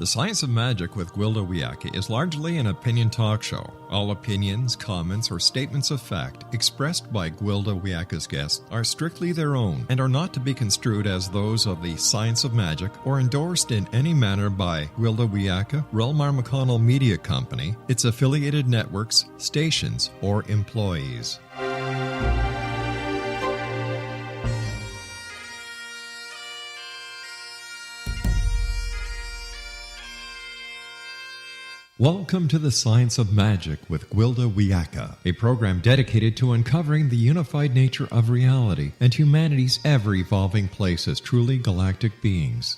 The Science of Magic with Gwilda Wiyaka is largely an opinion talk show. All opinions, comments, or statements of fact expressed by Gwilda Wiyaka's guests are strictly their own and are not to be construed as those of the Science of Magic or endorsed in any manner by Gwilda Wiyaka, rel-mar McConnell Media Company, its affiliated networks, stations, or employees. Welcome to the Science of Magic with Gwilda Wiyaka, a program dedicated to uncovering the unified nature of reality and humanity's ever-evolving place as truly galactic beings.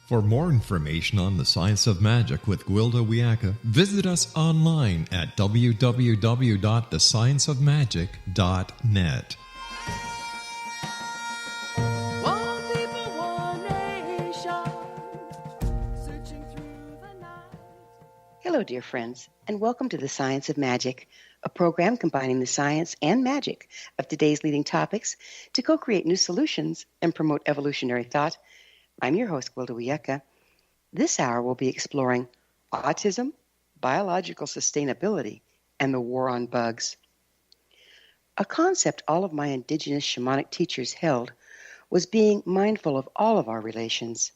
For more information on the Science of Magic with Gwilda Wiyaka, visit us online at www.thescienceofmagic.net. Hello, dear friends, and welcome to the Science of Magic, a program combining the science and magic of today's leading topics to co-create new solutions and promote evolutionary thought. I'm your host, Gwilda Wiyaka. This hour we'll be exploring autism, biological sustainability, and the war on bugs. A concept all of my indigenous shamanic teachers held was being mindful of all of our relations.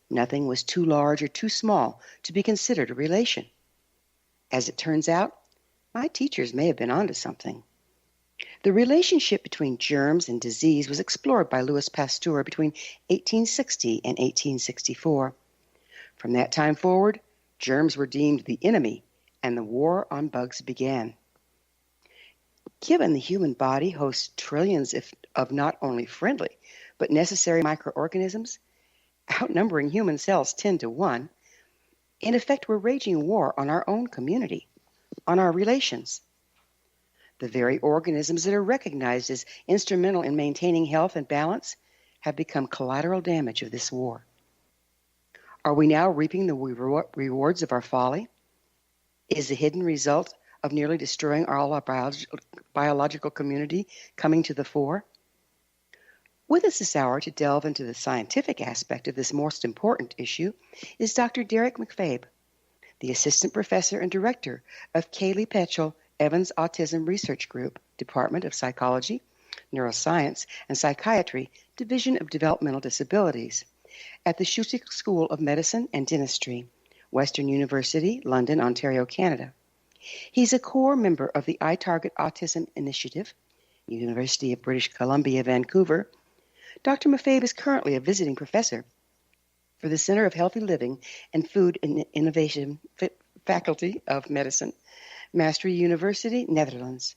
Nothing was too large or too small to be considered a relation. As it turns out, my teachers may have been onto something. The relationship between germs and disease was explored by Louis Pasteur between 1860 and 1864. From that time forward, germs were deemed the enemy, and the war on bugs began. Given the human body hosts trillions of not only friendly, but necessary microorganisms, outnumbering human cells 10 to 1, in effect, we're waging war on our own community, on our relations. The very organisms that are recognized as instrumental in maintaining health and balance have become collateral damage of this war. Are we now reaping the rewards of our folly? Is the hidden result of nearly destroying all our biological community coming to the fore? With us this hour to delve into the scientific aspect of this most important issue is Dr. Derrick MacFabe, the Assistant Professor and Director of Kilee Patchell-Evans Autism Research Group, Department of Psychology, Neuroscience, and Psychiatry, Division of Developmental Disabilities, at the Schulich School of Medicine and Dentistry, Western University, London, Ontario, Canada. He's a core member of the iTARGET Autism Initiative, University of British Columbia, Vancouver. Dr. MacFabe is currently a visiting professor for the Center of Healthy Living and Food and Innovation Faculty of Medicine, Maastricht University, Netherlands.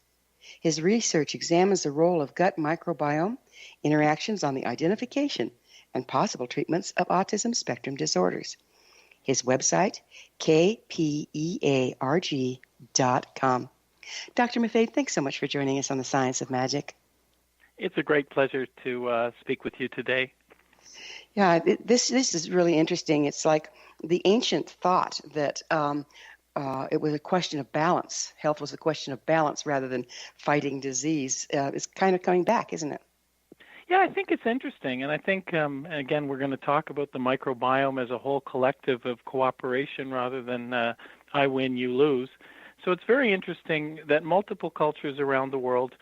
His research examines the role of gut microbiome, interactions on the identification and possible treatments of autism spectrum disorders. His website, kpearg.com. Dr. MacFabe, thanks so much for joining us on the Science of Magic. It's a great pleasure to speak with you today. Yeah, this is really interesting. It's like the ancient thought that it was a question of balance. Health was a question of balance rather than fighting disease. It's kind of coming back, isn't it? Yeah, I think it's interesting. And I think, again, we're going to talk about the microbiome as a whole collective of cooperation rather than I win, you lose. So it's very interesting that multiple cultures around the world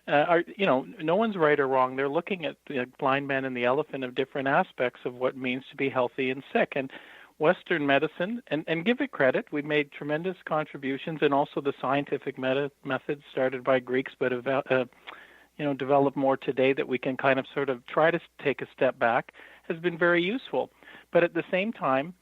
no one's right or wrong. They're looking at the blind man and the elephant of different aspects of what it means to be healthy and sick. And Western medicine, and give it credit, we made tremendous contributions, and also the scientific methods started by Greeks, but developed more today that we can kind of sort of try to take a step back, has been very useful. But at the same time,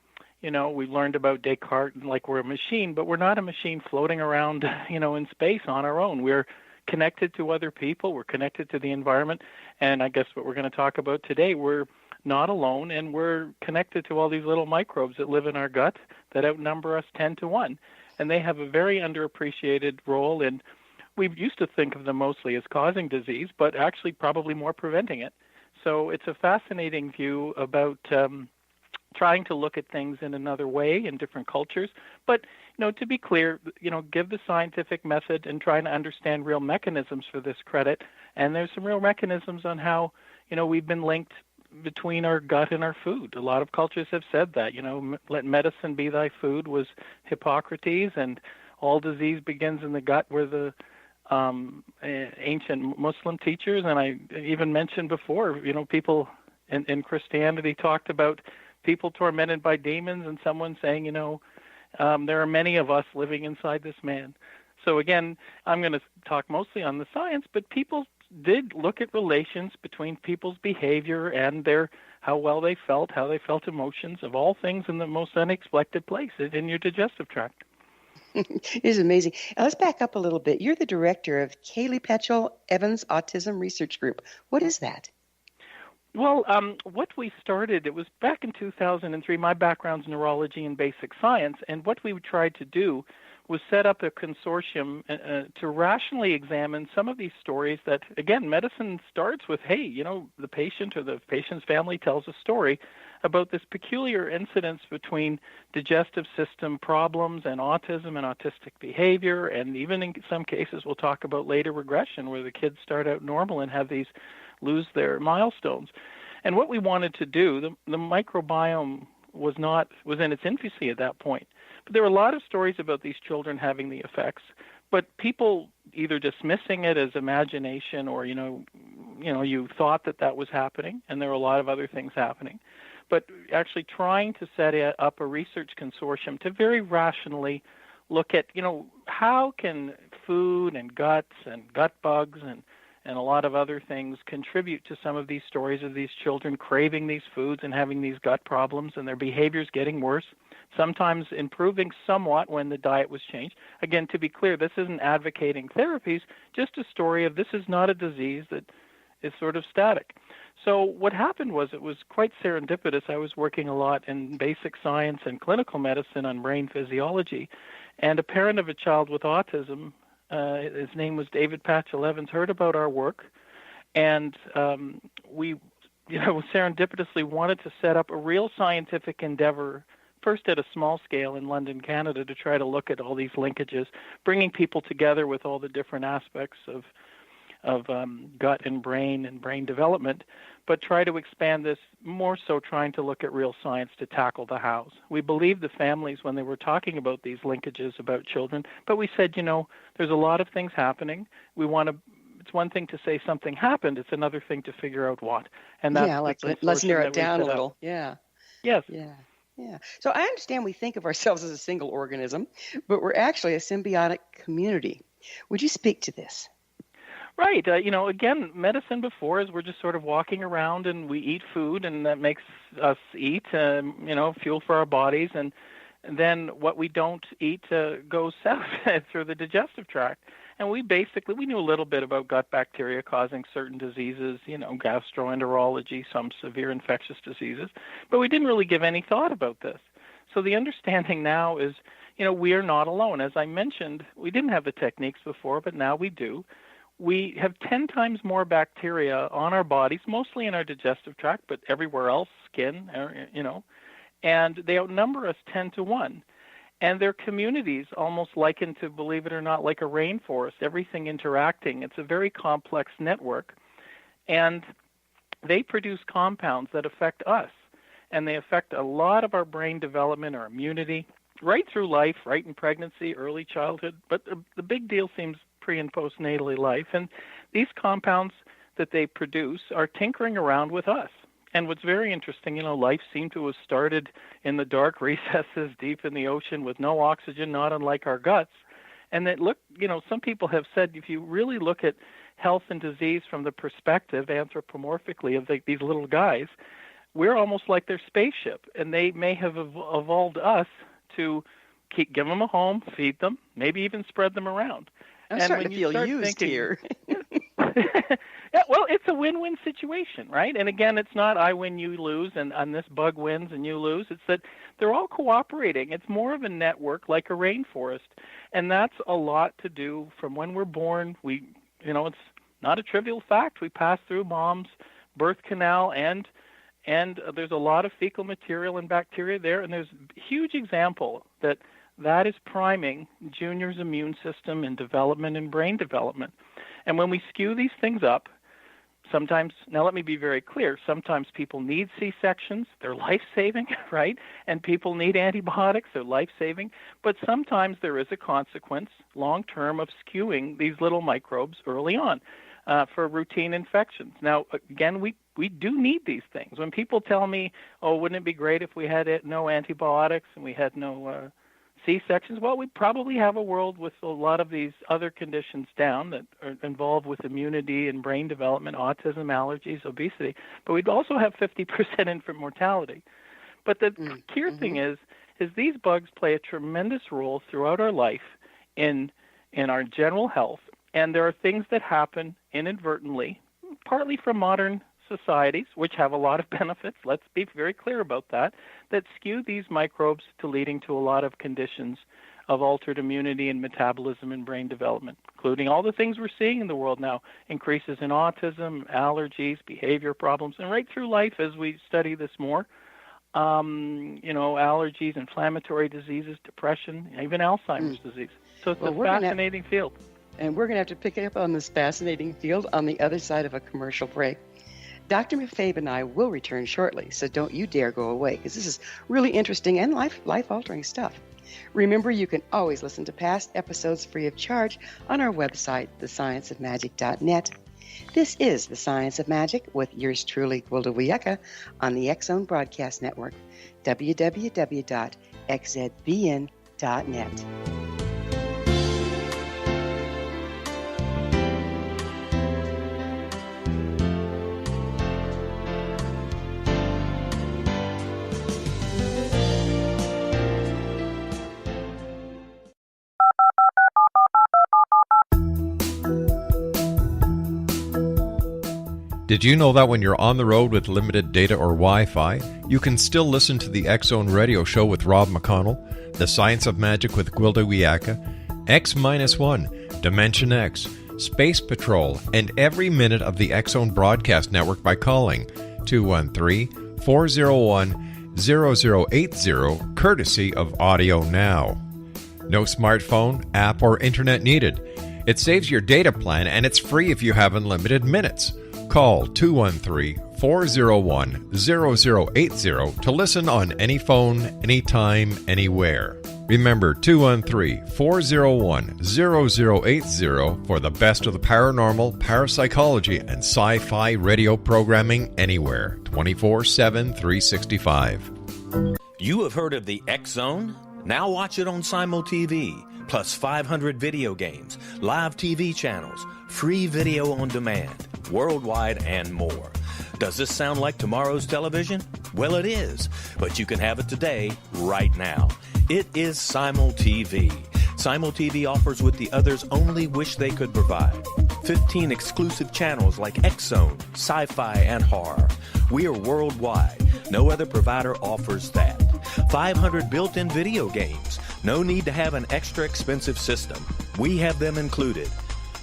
we learned about Descartes like we're a machine, but we're not a machine floating around, in space on our own. We're connected to other people, we're connected to the environment, and I guess what we're going to talk about today, we're not alone, and we're connected to all these little microbes that live in our gut that outnumber us 10 to 1, and they have a very underappreciated role, and we used to think of them mostly as causing disease, but actually probably more preventing it. So it's a fascinating view about trying to look at things in another way in different cultures, but to be clear, give the scientific method and trying to understand real mechanisms for this credit. And there's some real mechanisms on how, we've been linked between our gut and our food. A lot of cultures have said that, let medicine be thy food was Hippocrates, and all disease begins in the gut were the ancient Muslim teachers. And I even mentioned before, people in Christianity talked about people tormented by demons, and someone saying, there are many of us living inside this man. So again, I'm going to talk mostly on the science, but people did look at relations between people's behavior and how well they felt, how they felt emotions, of all things in the most unexpected place, in your digestive tract. It is amazing. Now, let's back up a little bit. You're the director of Kilee Patchell-Evans Autism Research Group. What is that? Well, what we started, it was back in 2003. My background's neurology and basic science, and what we tried to do was set up a consortium to rationally examine some of these stories that, again, medicine starts with, hey, the patient or the patient's family tells a story about this peculiar incidence between digestive system problems and autism and autistic behavior, and even in some cases we'll talk about later regression where the kids start out normal and have lose their milestones. And what we wanted to do, the microbiome was in its infancy at that point. But there were a lot of stories about these children having the effects, but people either dismissing it as imagination or, you thought that was happening, and there were a lot of other things happening. But actually trying to set up a research consortium to very rationally look at, how can food and guts and gut bugs and a lot of other things contribute to some of these stories of these children craving these foods and having these gut problems and their behaviors getting worse, sometimes improving somewhat when the diet was changed. Again, to be clear, this isn't advocating therapies, just a story of this is not a disease that is sort of static. So what happened was it was quite serendipitous. I was working a lot in basic science and clinical medicine on brain physiology, and a parent of a child with autism, his name was David Patchell-Evans, heard about our work, and we serendipitously wanted to set up a real scientific endeavor, first at a small scale in London, Canada, to try to look at all these linkages, bringing people together with all the different aspects of gut and brain development, but try to expand this more so trying to look at real science to tackle the hows. We believed the families when they were talking about these linkages about children, but we said, there's a lot of things happening. It's one thing to say something happened, it's another thing to figure out what. And that's let's narrow it down a little. Yeah. Yes. Yeah. So I understand we think of ourselves as a single organism, but we're actually a symbiotic community. Would you speak to this? Right. Again, medicine before is we're just sort of walking around and we eat food and that makes us eat, fuel for our bodies. And then what we don't eat goes south through the digestive tract. And we knew a little bit about gut bacteria causing certain diseases, gastroenterology, some severe infectious diseases, but we didn't really give any thought about this. So the understanding now is, we are not alone. As I mentioned, we didn't have the techniques before, but now we do. We have 10 times more bacteria on our bodies, mostly in our digestive tract, but everywhere else, skin, and they outnumber us 10 to 1. And they're communities almost likened to, believe it or not, like a rainforest, everything interacting. It's a very complex network. And they produce compounds that affect us. And they affect a lot of our brain development, our immunity, right through life, right in pregnancy, early childhood. But the big deal seems pre- and postnatally life. And these compounds that they produce are tinkering around with us. And what's very interesting, life seemed to have started in the dark recesses deep in the ocean with no oxygen, not unlike our guts. And that some people have said if you really look at health and disease from the perspective, anthropomorphically, of these little guys, we're almost like their spaceship. And they may have evolved us to give them a home, feed them, maybe even spread them around. I'm starting to feel used here. Yeah, well, it's a win-win situation, right? And again, it's not I win, you lose, and this bug wins and you lose. It's that they're all cooperating. It's more of a network like a rainforest. And that's a lot to do from when we're born. It's not a trivial fact. We pass through mom's birth canal and there's a lot of fecal material and bacteria there. And there's a huge example that is priming Junior's immune system and development and brain development. And when we skew these things up, Sometimes, now let me be very clear, sometimes people need C-sections, they're life-saving, right? And people need antibiotics, they're life-saving. But sometimes there is a consequence, long-term, of skewing these little microbes early on for routine infections. Now, again, we do need these things. When people tell me, oh, wouldn't it be great if we had no antibiotics and we had no C-sections? Well, we'd probably have a world with a lot of these other conditions down that are involved with immunity and brain development, autism, allergies, obesity, but we'd also have 50% infant mortality. But the key thing is these bugs play a tremendous role throughout our life in our general health, and there are things that happen inadvertently, partly from modern societies, which have a lot of benefits, let's be very clear about that skew these microbes to leading to a lot of conditions of altered immunity and metabolism and brain development, including all the things we're seeing in the world now, increases in autism, allergies, behavior problems, and right through life as we study this more, allergies, inflammatory diseases, depression, even Alzheimer's disease. So it's a fascinating field. And we're going to have to pick up on this fascinating field on the other side of a commercial break. Dr. MacFabe and I will return shortly, so don't you dare go away, because this is really interesting and life-altering stuff. Remember, you can always listen to past episodes free of charge on our website, thescienceofmagic.net. This is The Science of Magic with yours truly, Gwilda Wiyaka, on the X-Zone Broadcast Network, www.xzbn.net. Did you know that when you're on the road with limited data or Wi-Fi, you can still listen to the X-Zone radio show with Rob McConnell, The Science of Magic with Gwilda Wiyaka, X-1, Dimension X, Space Patrol, and every minute of the X-Zone broadcast network by calling 213-401-0080, courtesy of Audio Now. No smartphone, app, or internet needed. It saves your data plan and it's free if you have unlimited minutes. Call 213-401-0080 to listen on any phone, anytime, anywhere. Remember 213-401-0080 for the best of the paranormal, parapsychology, and sci-fi radio programming anywhere, 24/7, 365. You have heard of the X-Zone? Now watch it on Simul TV, plus 500 video games, live TV channels, free video on demand, worldwide, and more. Does this sound like tomorrow's television? Well, it is, but you can have it today, right now. It is Simul TV. Simul TV offers what the others only wish they could provide. 15 exclusive channels like X-Zone, sci-fi, and horror. We are worldwide. No other provider offers that. 500 built-in video games. No need to have an extra expensive system. We have them included.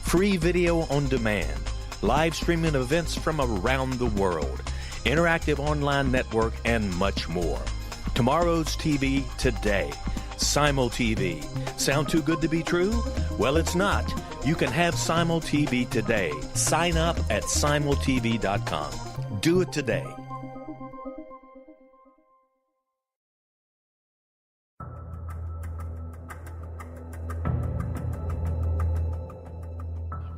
Free video on demand. Live streaming events from around the world. Interactive online network, and much more. Tomorrow's TV today. Simul TV. Sound too good to be true? Well, it's not. You can have Simul TV today. Sign up at simultv.com. Do it today.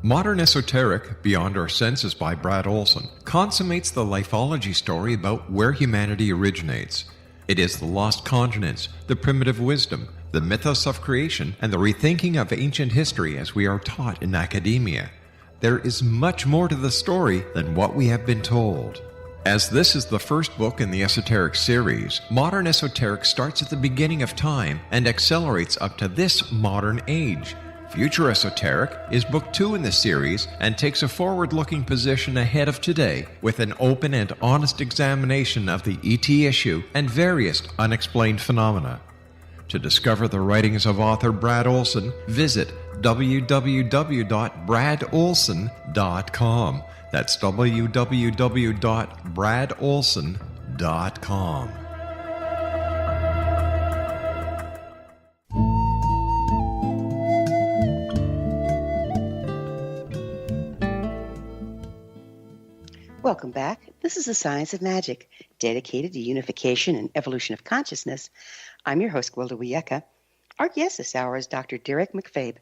Modern Esoteric, Beyond Our Senses by Brad Olson, consummates the lifeology story about where humanity originates. It is the lost continents, the primitive wisdom, the mythos of creation, and the rethinking of ancient history as we are taught in academia. There is much more to the story than what we have been told. As this is the first book in the Esoteric series, Modern Esoteric starts at the beginning of time and accelerates up to this modern age. Future Esoteric is book 2 in the series and takes a forward-looking position ahead of today with an open and honest examination of the ET issue and various unexplained phenomena. To discover the writings of author Brad Olson, visit www.bradolson.com. That's www.bradolson.com. Welcome back. This is the Science of Magic, dedicated to unification and evolution of consciousness. I'm your host, Gwilda Wiyaka. Our guest this hour is Dr. Derrick MacFabe,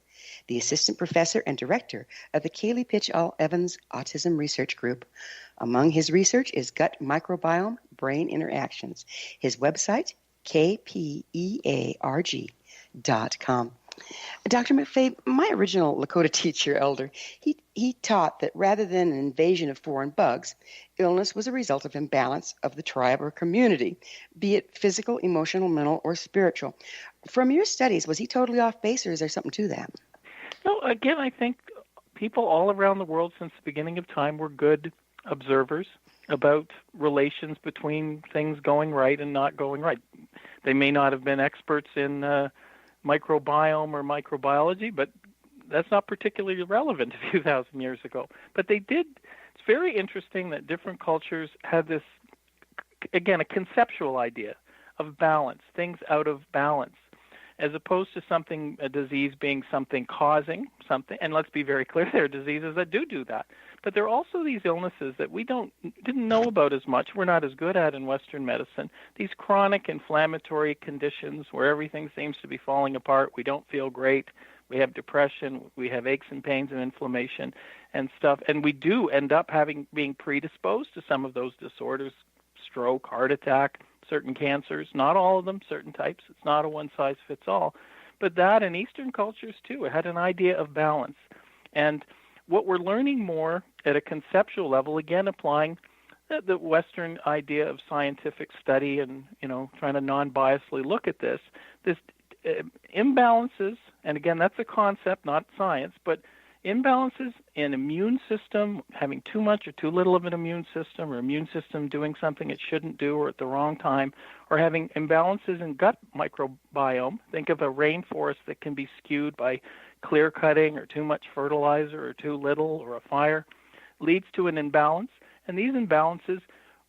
the Assistant Professor and Director of the Kilee Patchell-Evans Autism Research Group. Among his research is gut microbiome-brain interactions. His website, kpearg.com. Dr. MacFabe, my original Lakota teacher, elder, he taught that rather than an invasion of foreign bugs, illness was a result of imbalance of the tribe or community, be it physical, emotional, mental, or spiritual. From your studies, was he totally off base, or is there something to that? No, again, I think people all around the world since the beginning of time were good observers about relations between things going right and not going right. They may not have been experts in microbiome or microbiology, but that's not particularly relevant a few thousand years ago. But they did. It's very interesting that different cultures had this, again, a conceptual idea of balance, things out of balance, as opposed to something, a disease being something causing something. And let's be very clear, there are diseases that do that. But there are also these illnesses that we didn't know about as much, we're not as good at in Western medicine, these chronic inflammatory conditions where everything seems to be falling apart, we don't feel great, we have depression, we have aches and pains and inflammation and stuff, and we do end up being predisposed to some of those disorders, stroke, heart attack, certain cancers, not all of them, certain types, it's not a one-size-fits-all, but that in Eastern cultures too, it had an idea of balance. And what we're learning more at a conceptual level, again applying the Western idea of scientific study and, trying to non-biasedly look at this imbalances, and again, that's a concept, not science, but imbalances in immune system, having too much or too little of an immune system, or immune system doing something it shouldn't do or at the wrong time, or having imbalances in gut microbiome. Think of a rainforest that can be skewed by clear cutting or too much fertilizer or too little or a fire, leads to an imbalance. And these imbalances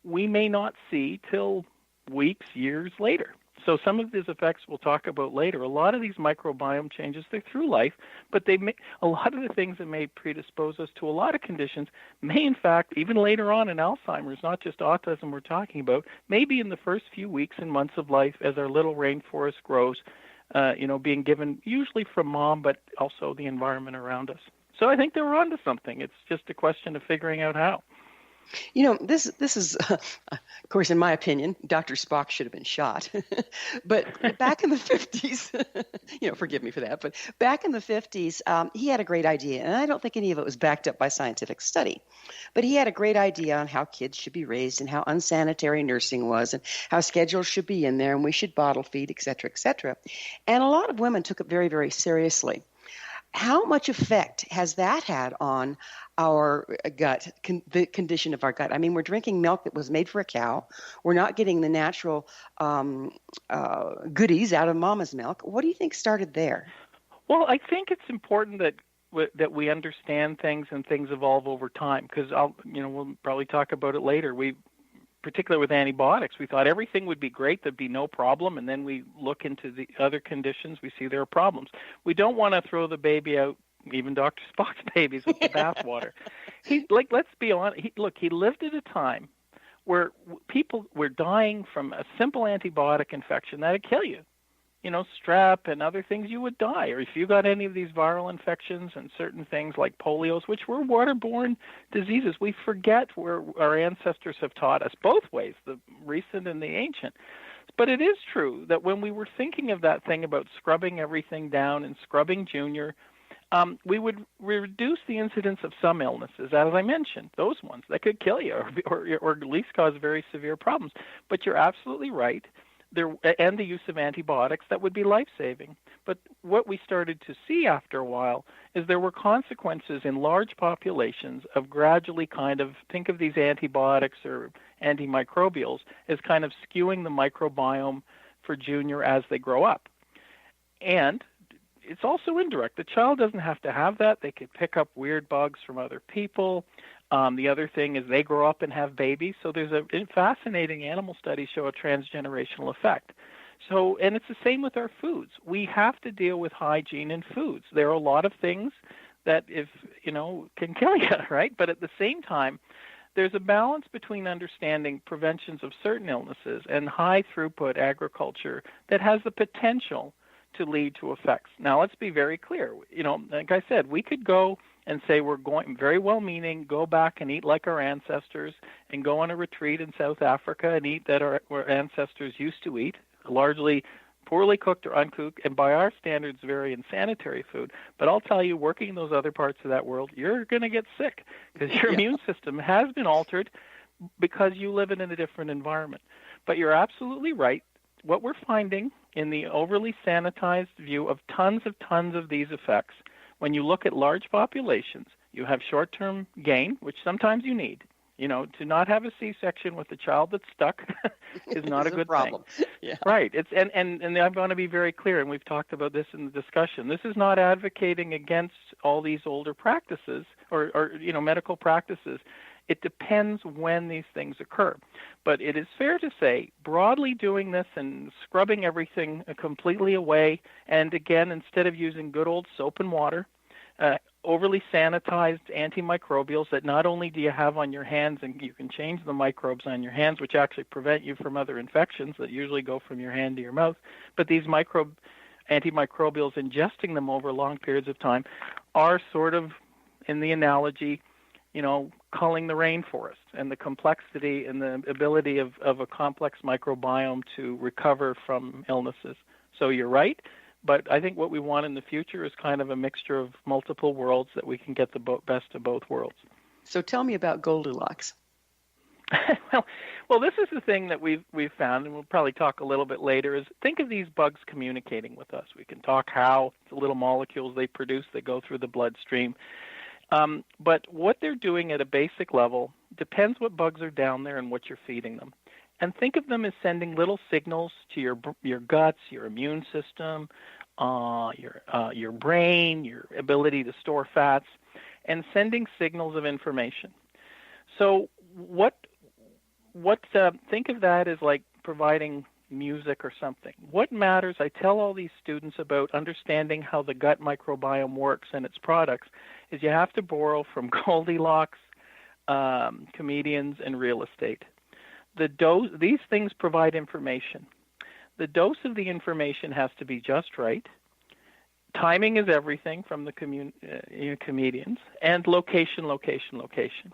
we may not see till weeks, years later. So some of these effects we'll talk about later. A lot of these microbiome changes, they're through life, but a lot of the things that may predispose us to a lot of conditions may, in fact, even later on in Alzheimer's, not just autism we're talking about, maybe in the first few weeks and months of life as our little rainforest grows, being given usually from mom, but also the environment around us. So I think they were onto something. It's just a question of figuring out how. This is, of course, in my opinion, Dr. Spock should have been shot. But back in the 50s, forgive me for that, but back in the 50s, he had a great idea, and I don't think any of it was backed up by scientific study. But he had a great idea on how kids should be raised and how unsanitary nursing was and how schedules should be in there and we should bottle feed, et cetera, et cetera. And a lot of women took it very, very seriously. How much effect has that had on our gut, the condition of our gut? I mean, we're drinking milk that was made for a cow. We're not getting the natural goodies out of mama's milk. What do you think started there? Well, I think it's important that we understand things and things evolve over time, because we'll probably talk about it later. Particularly with antibiotics, we thought everything would be great, there'd be no problem, and then we look into the other conditions, we see there are problems. We don't want to throw the baby out, even Dr. Spock's babies, with the bathwater. Let's be honest, he lived at a time where people were dying from a simple antibiotic infection that'd kill you. Strep and other things, you would die. Or if you got any of these viral infections and certain things like polios, which were waterborne diseases, we forget where our ancestors have taught us both ways, the recent and the ancient. But it is true that when we were thinking of that thing about scrubbing everything down and scrubbing junior, we would reduce the incidence of some illnesses, as I mentioned, those ones that could kill you or at least cause very severe problems. But you're absolutely right. And the use of antibiotics, that would be life-saving. But what we started to see after a while is there were consequences in large populations of gradually think of these antibiotics or antimicrobials as kind of skewing the microbiome for junior as they grow up. And it's also indirect. The child doesn't have to have that. They could pick up weird bugs from other people. The other thing is they grow up and have babies. So there's a fascinating animal studies show a transgenerational effect. So, and it's the same with our foods. We have to deal with hygiene in foods. There are a lot of things that can kill you, right? But at the same time, there's a balance between understanding preventions of certain illnesses and high throughput agriculture that has the potential to lead to effects. Now, let's be very clear. Like I said, we could go and say we're going, very well-meaning, go back and eat like our ancestors and go on a retreat in South Africa and eat that our ancestors used to eat, largely poorly cooked or uncooked, and by our standards, very unsanitary food. But I'll tell you, working in those other parts of that world, you're going to get sick because your immune system has been altered because you live in a different environment. But you're absolutely right. What we're finding in the overly sanitized view of tons of these effects, when you look at large populations, you have short-term gain, which sometimes you need. To not have a C-section with a child that's stuck is not a good problem. thing. Yeah. Right. It's and I'm going to be very clear, and we've talked about this in the discussion. This is not advocating against all these older practices or medical practices. It depends when these things occur. But it is fair to say, broadly doing this and scrubbing everything completely away, and again, instead of using good old soap and water, overly sanitized antimicrobials that not only do you have on your hands, and you can change the microbes on your hands, which actually prevent you from other infections that usually go from your hand to your mouth, but these antimicrobials, ingesting them over long periods of time, are sort of, in the analogy, culling the rainforest, and the complexity and the ability of a complex microbiome to recover from illnesses. So you're right. But I think what we want in the future is kind of a mixture of multiple worlds that we can get the best of both worlds. So tell me about Goldilocks. Well, this is the thing that we've found, and we'll probably talk a little bit later, is think of these bugs communicating with us. We can talk how the little molecules they produce that go through the bloodstream. But what they're doing at a basic level depends what bugs are down there and what you're feeding them. And think of them as sending little signals to your guts, your immune system, your brain, your ability to store fats, and sending signals of information. So think of that as like providing music or something. What matters, I tell all these students about understanding how the gut microbiome works and its products, is you have to borrow from Goldilocks, comedians, and real estate. These things provide information. The dose of the information has to be just right. Timing is everything from the comedians, and location.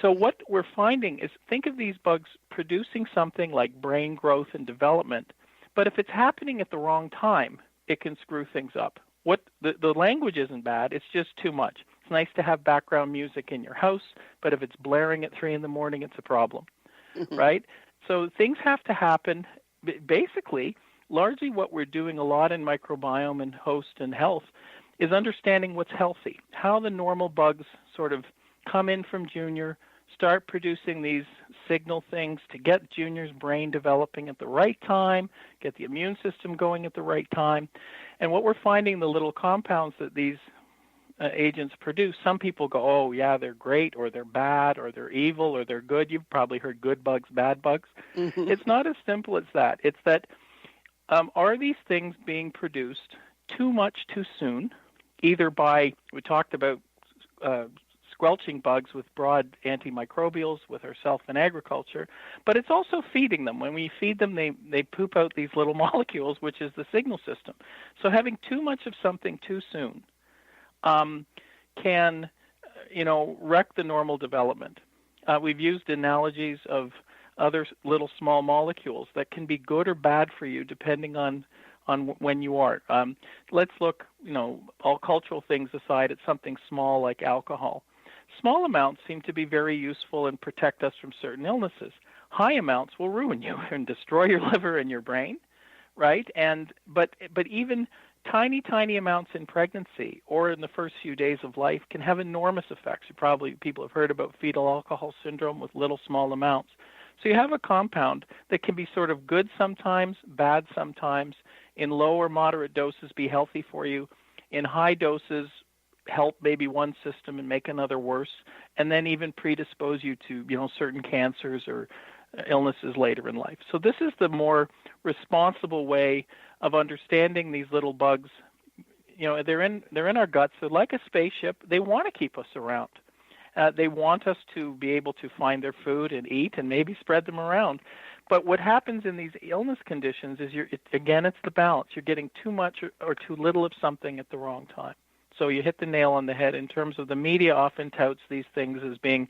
So what we're finding is, think of these bugs producing something like brain growth and development, but if it's happening at the wrong time, it can screw things up. The language isn't bad, it's just too much. It's nice to have background music in your house, but if it's blaring at 3 a.m, it's a problem. Right? So things have to happen. Basically, largely what we're doing a lot in microbiome and host and health is understanding what's healthy, how the normal bugs sort of come in from Junior, start producing these signal things to get Junior's brain developing at the right time, get the immune system going at the right time. And what we're finding, the little compounds that these agents produce, some people go, oh, yeah, they're great, or they're bad, or they're evil, or they're good. You've probably heard good bugs, bad bugs. Mm-hmm. It's not as simple as that. It's that are these things being produced too much too soon, either by, we talked about squelching bugs with broad antimicrobials with ourselves in agriculture, but it's also feeding them. When we feed them, they poop out these little molecules, which is the signal system. So having too much of something too soon can, wreck the normal development. We've used analogies of other little small molecules that can be good or bad for you depending on when you are. Let's look, all cultural things aside, at something small like alcohol. Small amounts seem to be very useful and protect us from certain illnesses. High amounts will ruin you and destroy your liver and your brain, right? But even tiny amounts in pregnancy or in the first few days of life can have enormous effects. People have heard about fetal alcohol syndrome with little small amounts. So you have a compound that can be sort of good sometimes, bad sometimes. In low or moderate doses, be healthy for you. In high doses, help maybe one system and make another worse, and then even predispose you to, certain cancers or illnesses later in life. So this is the more responsible way of understanding these little bugs. They're in our guts. They're like a spaceship. They want to keep us around. They want us to be able to find their food and eat and maybe spread them around. But what happens in these illness conditions is, it's the balance. You're getting too much or too little of something at the wrong time. So you hit the nail on the head in terms of the media often touts these things as being,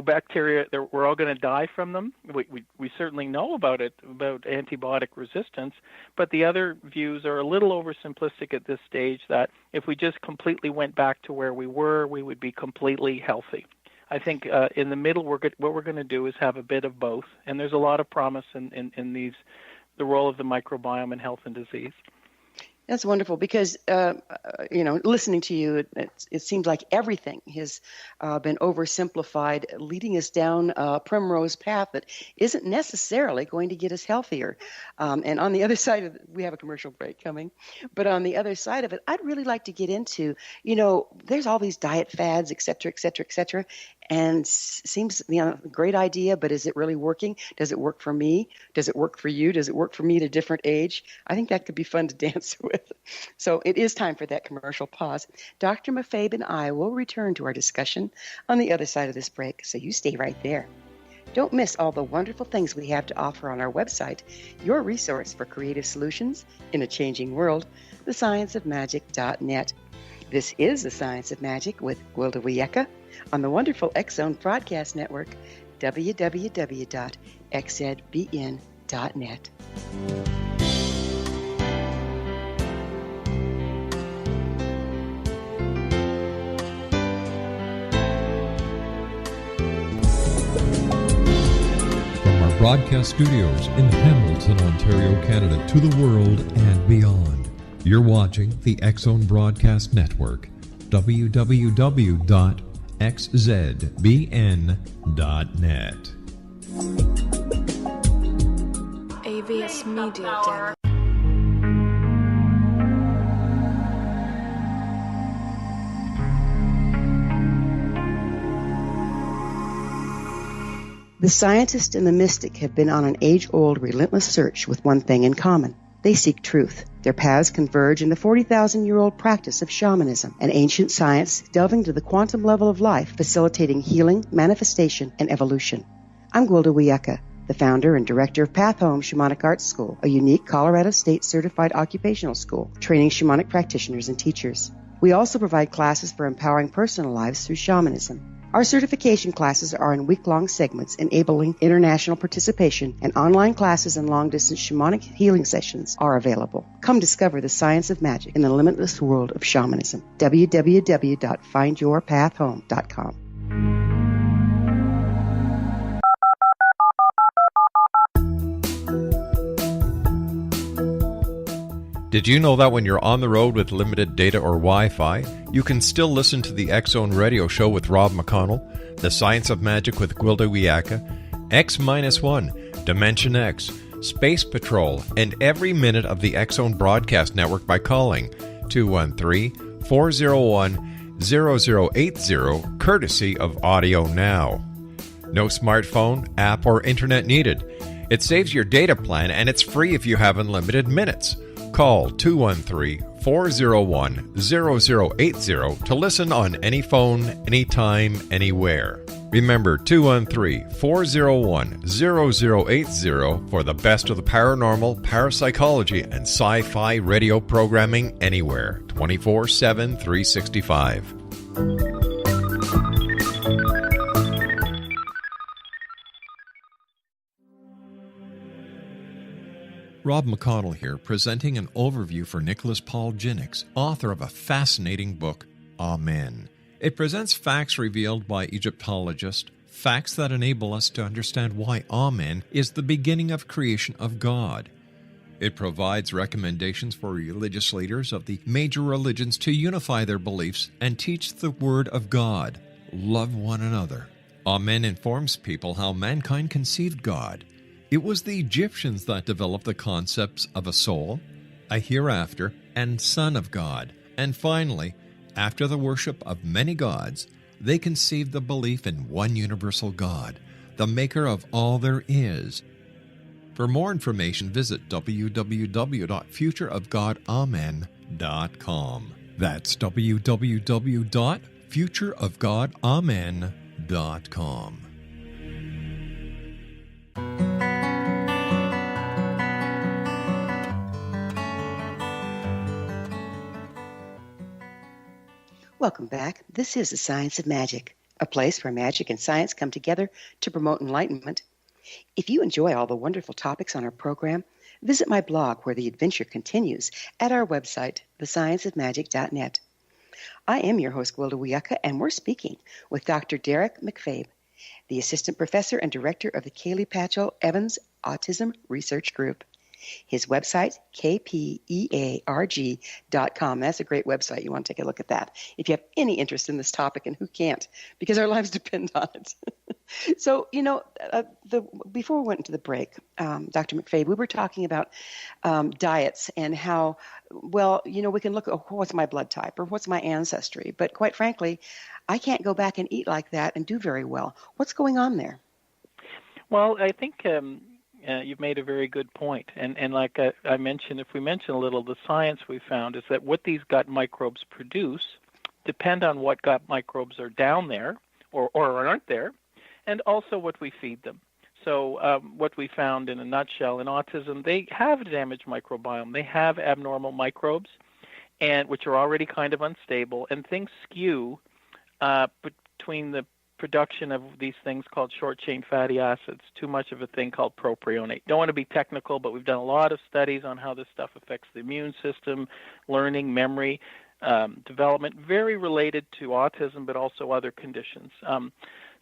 bacteria, we're all going to die from them. We certainly know about it, about antibiotic resistance, but the other views are a little oversimplistic at this stage, that if we just completely went back to where we were, we would be completely healthy. I think in the middle, what we're going to do is have a bit of both, and there's a lot of promise in the role of the microbiome in health and disease. That's wonderful because, listening to you, it seems like everything has been oversimplified, leading us down a primrose path that isn't necessarily going to get us healthier. And on the other side of we have a commercial break coming, but on the other side of it, I'd really like to get into, there's all these diet fads, et cetera, et cetera, et cetera. And seems, a great idea, but is it really working? Does it work for me? Does it work for you? Does it work for me at a different age? I think that could be fun to dance with. So it is time for that commercial pause. Dr. MacFabe and I will return to our discussion on the other side of this break, so you stay right there. Don't miss all the wonderful things we have to offer on our website, your resource for creative solutions in a changing world, thescienceofmagic.net. This is The Science of Magic with Gwilda Wiyaka on the wonderful X-Zone Broadcast Network, www.xzbn.net. From our broadcast studios in Hamilton, Ontario, Canada, to the world and beyond, you're watching the X-Zone Broadcast Network, www.xzbn.net. AVS Media Demo. The scientist and the mystic have been on an age-old, relentless search with one thing in common. They seek truth. Their paths converge in the 40,000-year-old practice of shamanism, an ancient science delving to the quantum level of life, facilitating healing, manifestation, and evolution. I'm Gwilda Wiyaka, the founder and director of Path Home Shamanic Arts School, a unique Colorado State certified occupational school, training shamanic practitioners and teachers. We also provide classes for empowering personal lives through shamanism. Our certification classes are in week-long segments enabling international participation, and online classes and long-distance shamanic healing sessions are available. Come discover the science of magic in the limitless world of shamanism. www.findyourpathhome.com. Did you know that when you're on the road with limited data or Wi-Fi, you can still listen to the X-Zone Radio Show with Rob McConnell, The Science of Magic with Gwilda Wiyaka, X-1, Dimension X, Space Patrol, and every minute of the X-Zone Broadcast Network by calling 213-401-0080, courtesy of Audio Now. No smartphone, app, or internet needed. It saves your data plan, and it's free if you have unlimited minutes. Call 213-401-0080 to listen on any phone, anytime, anywhere. Remember 213-401-0080 for the best of the paranormal, parapsychology, and sci-fi radio programming anywhere, 24/7, 365. Rob McConnell here, presenting an overview for Nicholas Paul Jennings, author of a fascinating book, Amen. It presents facts revealed by Egyptologists, facts that enable us to understand why Amen is the beginning of creation of God. It provides recommendations for religious leaders of the major religions to unify their beliefs and teach the Word of God. Love one another. Amen informs people how mankind conceived God. It was the Egyptians that developed the concepts of a soul, a hereafter, and Son of God. And finally, after the worship of many gods, they conceived the belief in one universal God, the maker of all there is. For more information, visit www.futureofgodamen.com. That's www.futureofgodamen.com. futureofgodamen.com. Welcome back. This is the Science of Magic, a place where magic and science come together to promote enlightenment. If you enjoy all the wonderful topics on our program, visit my blog where the adventure continues at our website, thescienceofmagic.net. I am your host, Gwilda Wiyaka, and we're speaking with Dr. Derrick MacFabe, the Assistant Professor and Director of the Kilee Patchell-Evans Autism Research Group. His website, kpearg.com. That's a great website. You want to take a look at that if you have any interest in this topic, and who can't, because our lives depend on it. So, before we went into the break, Dr. MacFabe, we were talking about diets and how, we can look at what's my blood type or what's my ancestry. But quite frankly, I can't go back and eat like that and do very well. What's going on there? Well, I think you've made a very good point. And like I mentioned, if we mention a little, the science we found is that what these gut microbes produce depend on what gut microbes are down there or aren't there, and also what we feed them. So what we found in a nutshell in autism, they have a damaged microbiome. They have abnormal microbes, and which are already kind of unstable, and things skew between the production of these things called short-chain fatty acids, too much of a thing called propionate. Don't want to be technical, but we've done a lot of studies on how this stuff affects the immune system, learning, memory, development, very related to autism, but also other conditions.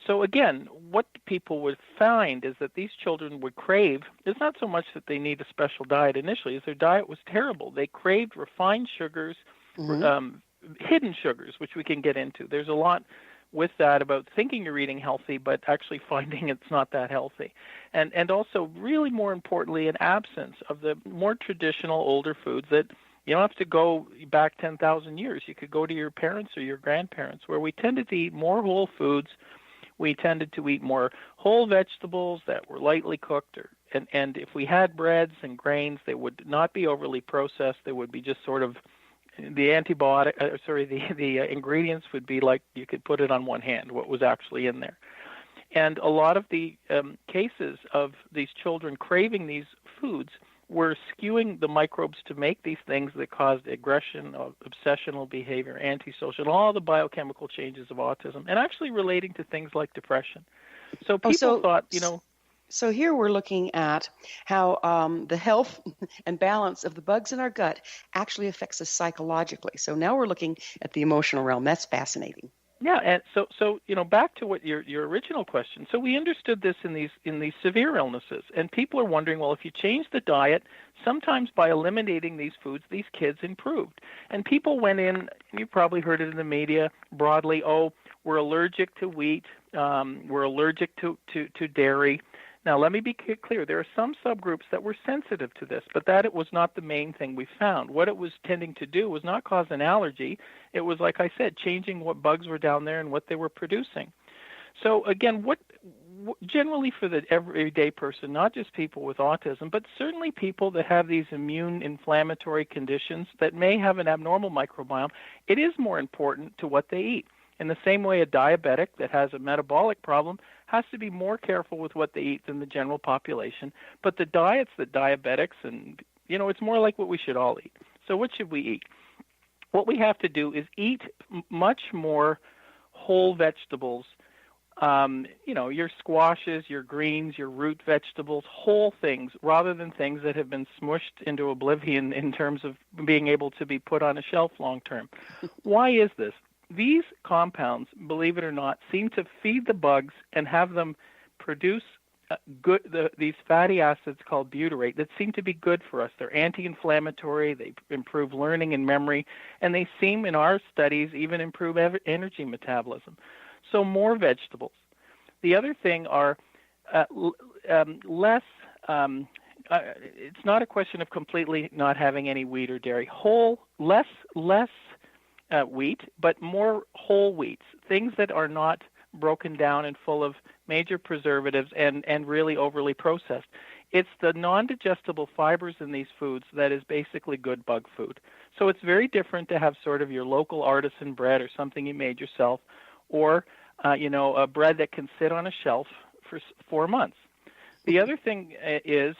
So again, what people would find is that these children would crave, it's not so much that they need a special diet initially, as their diet was terrible. They craved refined sugars, hidden sugars, which we can get into. There's a lot with that about thinking you're eating healthy, but actually finding it's not that healthy. And also, really more importantly, an absence of the more traditional older foods that you don't have to go back 10,000 years. You could go to your parents or your grandparents, where we tended to eat more whole foods. We tended to eat more whole vegetables that were lightly cooked, and if we had breads and grains, they would not be overly processed. They would be just sort of the ingredients would be like you could put it on one hand, what was actually in there. And a lot of the cases of these children craving these foods were skewing the microbes to make these things that caused aggression, obsessional behavior, antisocial, all the biochemical changes of autism, and actually relating to things like depression. So people thought, So here we're looking at how the health and balance of the bugs in our gut actually affects us psychologically. So now we're looking at the emotional realm. That's fascinating. Yeah, and so back to what your original question. So we understood this in these severe illnesses, and people are wondering, well, if you change the diet, sometimes by eliminating these foods, these kids improved. And people went in, you probably heard it in the media broadly, we're allergic to wheat, we're allergic to dairy. Now, let me be clear. There are some subgroups that were sensitive to this, but that it was not the main thing we found. What it was tending to do was not cause an allergy. It was, like I said, changing what bugs were down there and what they were producing. So, again, what generally for the everyday person, not just people with autism, but certainly people that have these immune inflammatory conditions that may have an abnormal microbiome, it is more important to what they eat. In the same way, a diabetic that has a metabolic problem has to be more careful with what they eat than the general population. But the diets that diabetics and, it's more like what we should all eat. So what should we eat? What we have to do is eat much more whole vegetables, your squashes, your greens, your root vegetables, whole things, rather than things that have been smushed into oblivion in terms of being able to be put on a shelf long term. Why is this? These compounds, believe it or not, seem to feed the bugs and have them produce these fatty acids called butyrate that seem to be good for us. They're anti-inflammatory, they improve learning and memory, and they seem, in our studies, even improve energy metabolism. So more vegetables. The other thing are less, it's not a question of completely not having any wheat or dairy. Less wheat, but more whole wheats, things that are not broken down and full of major preservatives and really overly processed. It's the non-digestible fibers in these foods that is basically good bug food. So it's very different to have sort of your local artisan bread or something you made yourself, or a bread that can sit on a shelf for 4 months. The other thing is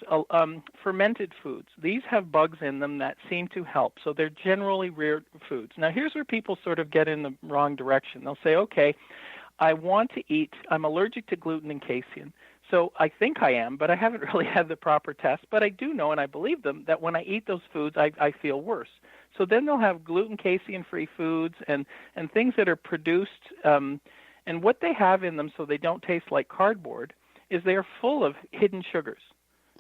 fermented foods. These have bugs in them that seem to help, so they're generally rare foods. Now, here's where people sort of get in the wrong direction. They'll say, okay, I'm allergic to gluten and casein, so I think I am, but I haven't really had the proper test. But I do know, and I believe them, that when I eat those foods, I feel worse. So then they'll have gluten, casein-free foods and things that are produced, and what they have in them so they don't taste like cardboard is they are full of hidden sugars.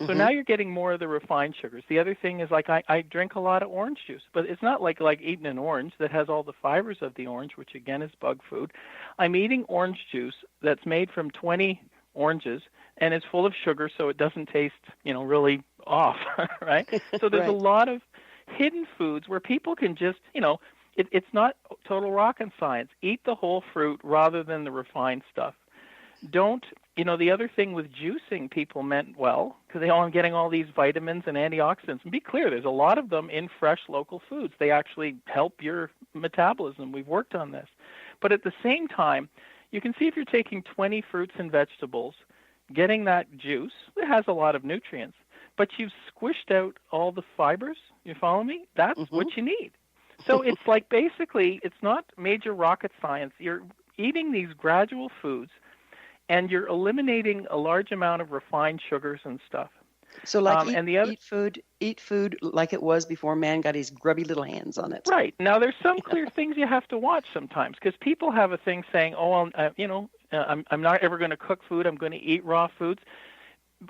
So now you're getting more of the refined sugars. The other thing is, like, I drink a lot of orange juice, but it's not like eating an orange that has all the fibers of the orange, which again is bug food. I'm eating orange juice that's made from 20 oranges, and it's full of sugar, so it doesn't taste, really off, right? So there's a lot of hidden foods where people can just, it's not total rocket science. Eat the whole fruit rather than the refined stuff. Don't, the other thing with juicing, people meant well, because I'm getting all these vitamins and antioxidants. And be clear, there's a lot of them in fresh local foods. They actually help your metabolism. We've worked on this. But at the same time, you can see if you're taking 20 fruits and vegetables, getting that juice, it has a lot of nutrients, but you've squished out all the fibers. You follow me? That's what you need. So it's like, basically, it's not major rocket science. You're eating these gradual foods, and you're eliminating a large amount of refined sugars and stuff. So eat food like it was before man got his grubby little hands on it. Right. Now, there's some clear things you have to watch sometimes, because people have a thing saying, I'm not ever going to cook food, I'm going to eat raw foods.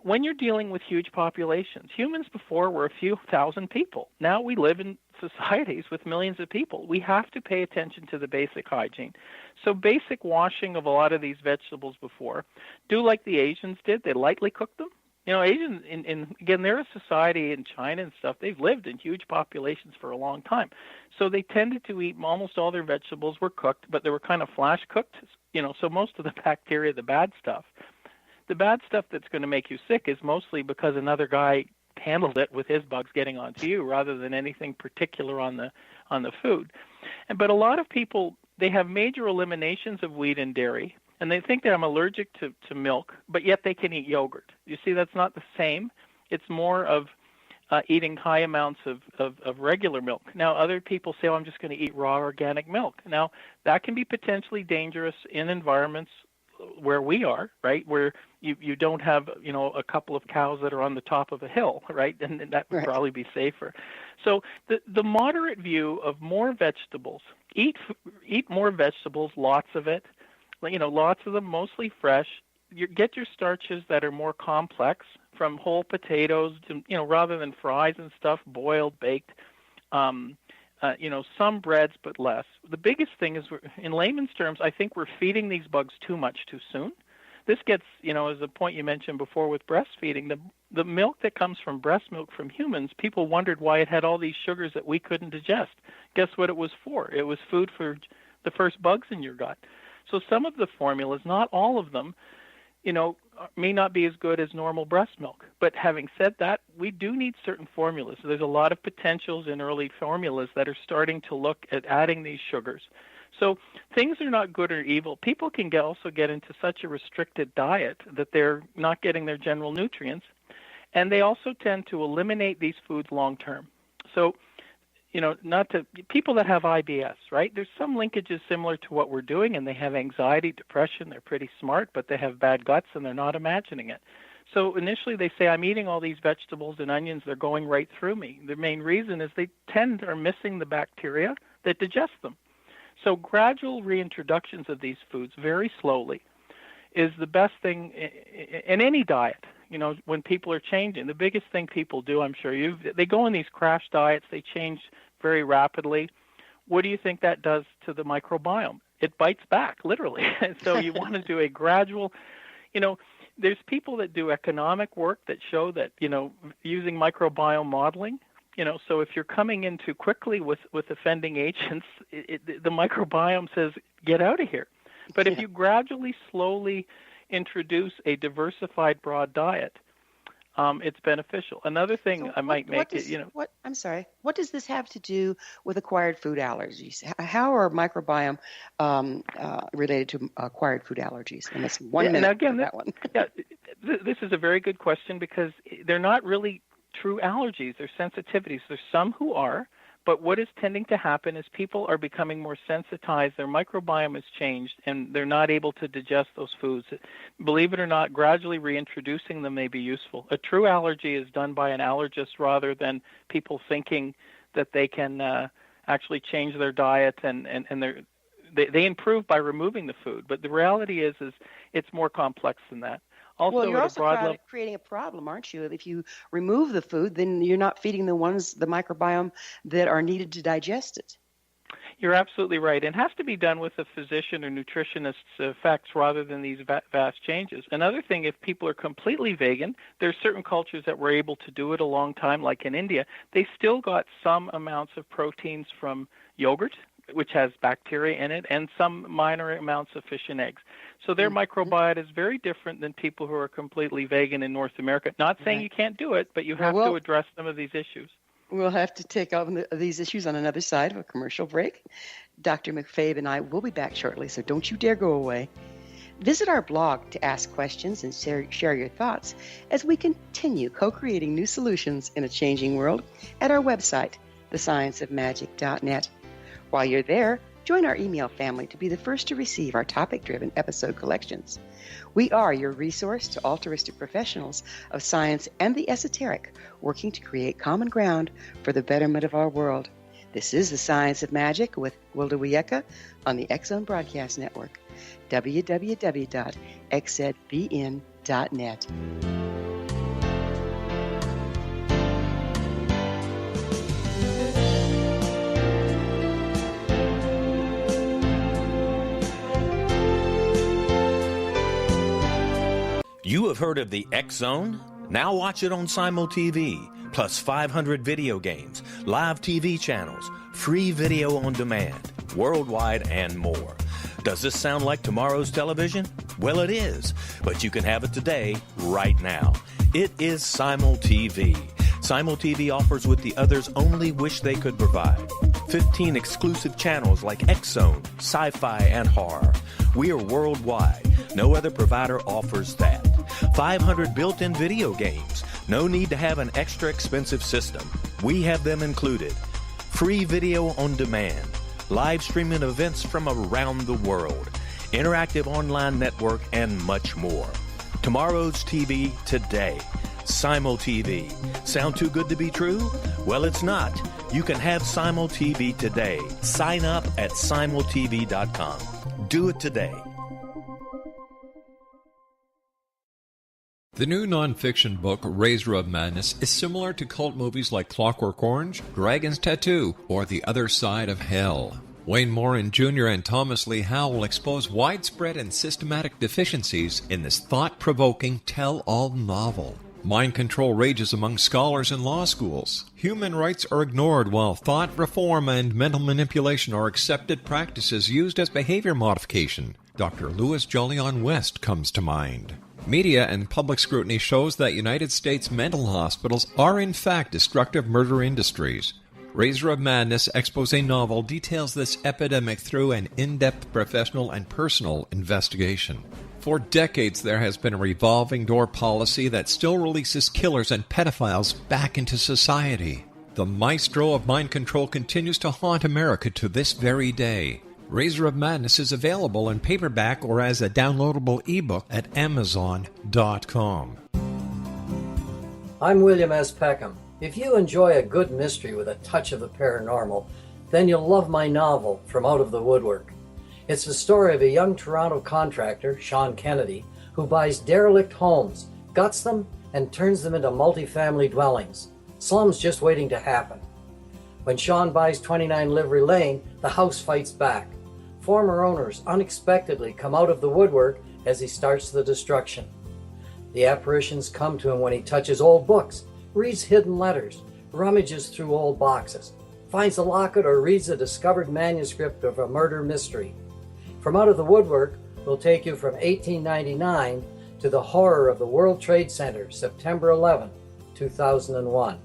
When you're dealing with huge populations, humans before were a few thousand people. Now we live in societies with millions of people. We have to pay attention to the basic hygiene. So basic washing of a lot of these vegetables before. Do like the Asians did. They lightly cook them. Asians, again, they're a society in China and stuff. They've lived in huge populations for a long time. So they tended to eat, almost all their vegetables were cooked, but they were kind of flash cooked. So most of the bacteria, the bad stuff that's going to make you sick is mostly because another guy handled it with his bugs getting onto you rather than anything particular on the food. But a lot of people, they have major eliminations of wheat and dairy, and they think that I'm allergic to milk, but yet they can eat yogurt. You see, that's not the same. It's more of eating high amounts of regular milk. Now, other people say, I'm just going to eat raw organic milk. Now, that can be potentially dangerous in environments where we are, right, where you don't have, a couple of cows that are on the top of a hill, right, and that would probably be safer. So the moderate view of more vegetables, eat more vegetables, lots of it, lots of them, mostly fresh. Get your starches that are more complex, from whole potatoes to, rather than fries and stuff, boiled, baked, some breads, but less. The biggest thing is, in layman's terms, I think we're feeding these bugs too much too soon. This gets, as a point you mentioned before with breastfeeding, the milk that comes from breast milk from humans, people wondered why it had all these sugars that we couldn't digest. Guess what it was for? It was food for the first bugs in your gut. So some of the formulas, not all of them, may not be as good as normal breast milk. But having said that, we do need certain formulas. There's a lot of potentials in early formulas that are starting to look at adding these sugars. So things are not good or evil. People can also get into such a restricted diet that they're not getting their general nutrients, and they also tend to eliminate these foods long term. So, people that have IBS, right? There's some linkages similar to what we're doing, and they have anxiety, depression. They're pretty smart, but they have bad guts, and they're not imagining it. So initially they say, I'm eating all these vegetables and onions, they're going right through me. The main reason is they are missing the bacteria that digest them. So gradual reintroductions of these foods very slowly is the best thing in any diet. When people are changing, the biggest thing people do, I'm sure they go on these crash diets, they change very rapidly. What do you think that does to the microbiome? It bites back, literally. So you want to do a gradual, there's people that do economic work that show that, using microbiome modeling, so if you're coming in too quickly with offending agents, the microbiome says, get out of here. But if you gradually, slowly introduce a diversified, broad diet, it's beneficial. Another thing So I might make is, I'm sorry. What does this have to do with acquired food allergies? How are microbiome related to acquired food allergies? And it's 1 minute again, for that one. This is a very good question because they're not really true allergies. They're sensitivities. There's some who are, but what is tending to happen is people are becoming more sensitized. Their microbiome has changed, and they're not able to digest those foods. Believe it or not, gradually reintroducing them may be useful. A true allergy is done by an allergist rather than people thinking that they can actually change their diet and they improve by removing the food. But the reality is it's more complex than that. Also, well, you're also creating a problem, aren't you? If you remove the food, then you're not feeding the microbiome that are needed to digest it. You're absolutely right. It has to be done with a physician or nutritionist's effects rather than these vast changes. Another thing, if people are completely vegan, there's certain cultures that were able to do it a long time, like in India. They still got some amounts of proteins from yogurt, which has bacteria in it, and some minor amounts of fish and eggs. So their microbiota is very different than people who are completely vegan in North America. Not saying you can't do it, but you have to address some of these issues. We'll have to take on these issues on another side of a commercial break. Dr. MacFabe and I will be back shortly, so don't you dare go away. Visit our blog to ask questions and share your thoughts as we continue co-creating new solutions in a changing world at our website, thescienceofmagic.net. While you're there, join our email family to be the first to receive our topic-driven episode collections. We are your resource to altruistic professionals of science and the esoteric, working to create common ground for the betterment of our world. This is The Science of Magic with Gwilda Wiyaka on the X-Zone Broadcast Network, www.xzbn.net. You have heard of the X-Zone? Now watch it on Simul TV, plus 500 video games, live TV channels, free video on demand, worldwide, and more. Does this sound like tomorrow's television? Well, it is, but you can have it today, right now. It is Simul TV. Simul TV offers what the others only wish they could provide. 15 exclusive channels like X-Zone, Sci-Fi, and Horror. We are worldwide. No other provider offers that. 500 built-in video games. No need to have an extra expensive system. We have them included. Free video on demand. Live streaming events from around the world. Interactive online network, and much more. Tomorrow's TV today. Simul TV. Sound too good to be true? Well, it's not. You can have Simul TV today. Sign up at simultv.com. Do it today. The new nonfiction book, Razor of Madness, is similar to cult movies like Clockwork Orange, Dragon's Tattoo, or The Other Side of Hell. Wayne Morin Jr. and Thomas Lee Howe will expose widespread and systematic deficiencies in this thought-provoking tell-all novel. Mind control rages among scholars in law schools. Human rights are ignored while thought reform and mental manipulation are accepted practices used as behavior modification. Dr. Louis Jolyon West comes to mind. Media and public scrutiny shows that United States mental hospitals are in fact destructive murder industries. Razor of Madness expose novel details this epidemic through an in-depth professional and personal investigation. For decades, there has been a revolving door policy that still releases killers and pedophiles back into society. The maestro of mind control continues to haunt America to this very day. Razor of Madness is available in paperback or as a downloadable ebook at Amazon.com. I'm William S. Peckham. If you enjoy a good mystery with a touch of the paranormal, then you'll love my novel, From Out of the Woodwork. It's the story of a young Toronto contractor, Sean Kennedy, who buys derelict homes, guts them, and turns them into multifamily dwellings. Slums just waiting to happen. When Sean buys 29 Livery Lane, the house fights back. Former owners unexpectedly come out of the woodwork as he starts the destruction. The apparitions come to him when he touches old books, reads hidden letters, rummages through old boxes, finds a locket, or reads a discovered manuscript of a murder mystery. From Out of the Woodwork will take you from 1899 to the horror of the World Trade Center, September 11, 2001.